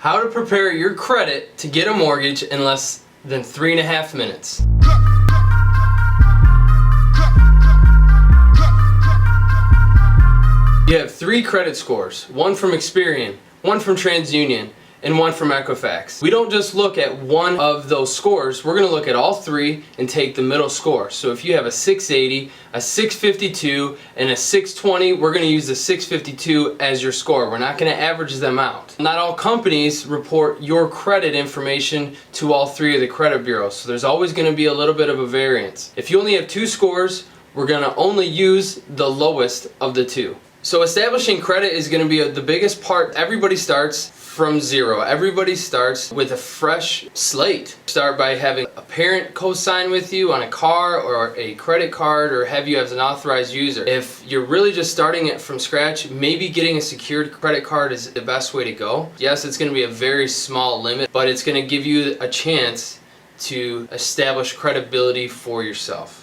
How to prepare your credit to get a mortgage in less than 3.5 minutes. You have 3 credit scores, one from Experian, one from TransUnion, and one from Equifax. We don't just look at one of those scores, we're going to look at all 3 and take the middle score. So if you have a 680, a 652, and a 620, we're going to use the 652 as your score. We're not going to average them out. Not all companies report your credit information to all 3 of the credit bureaus, so there's always going to be a little bit of a variance. If you only have 2 scores, we're going to only use the lowest of the 2. So establishing credit is going to be the biggest part. Everybody starts from zero. Everybody starts with a fresh slate. Start by having a parent co-sign with you on a car or a credit card, or have you as an authorized user. If you're really just starting it from scratch, maybe getting a secured credit card is the best way to go. Yes, it's going to be a very small limit, but it's going to give you a chance to establish credibility for yourself.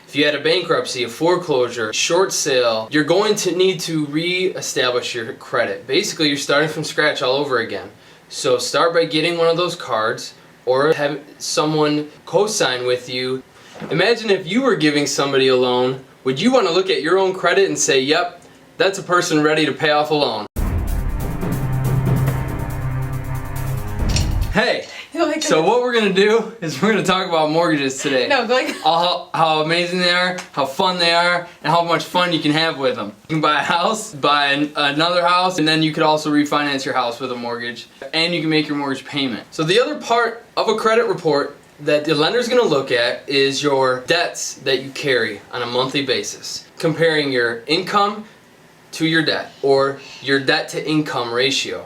If you had a bankruptcy, a foreclosure, short sale, you're going to need to re-establish your credit. Basically, you're starting from scratch all over again. So start by getting one of those cards or have someone co-sign with you. Imagine if you were giving somebody a loan, would you want to look at your own credit and say, yep, that's a person ready to pay off a loan? Hey! So what we're going to do is we're going to talk about mortgages today. No, go ahead. How amazing they are, how fun they are, and how much fun you can have with them. You can buy a house, buy another house, and then you could also refinance your house with a mortgage, and you can make your mortgage payment. So the other part of a credit report that the lender is going to look at is your debts that you carry on a monthly basis, comparing your income to your debt, or your debt to income ratio.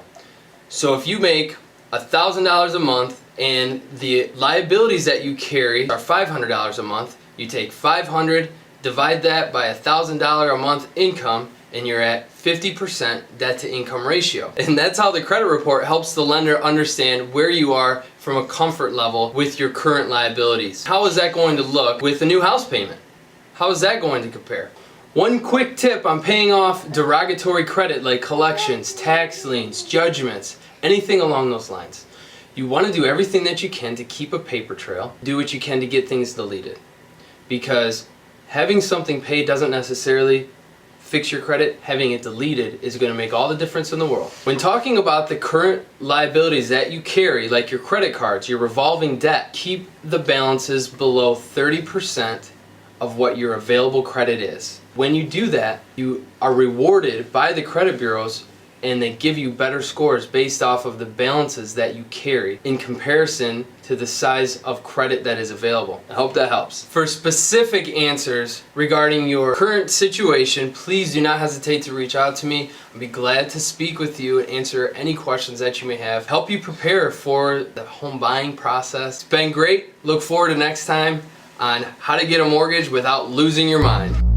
So if you make $1,000 a month and the liabilities that you carry are $500 a month, you take $500, divide that by $1,000 a month income, and you're at 50% debt to income ratio. And that's how the credit report helps the lender understand where you are from a comfort level with your current liabilities. How is that going to look with a new house payment? How is that going to compare? One quick tip on paying off derogatory credit like collections, tax liens, judgments, anything along those lines. You want to do everything that you can to keep a paper trail. Do what you can to get things deleted. Because having something paid doesn't necessarily fix your credit. Having it deleted is going to make all the difference in the world. When talking about the current liabilities that you carry, like your credit cards, your revolving debt, keep the balances below 30% of what your available credit is. When you do that, you are rewarded by the credit bureaus, and they give you better scores based off of the balances that you carry in comparison to the size of credit that is available. I hope that helps. For specific answers regarding your current situation, please do not hesitate to reach out to me. I'd be glad to speak with you and answer any questions that you may have. Help you prepare for the home buying process. It's been great. Look forward to next time on how to get a mortgage without losing your mind.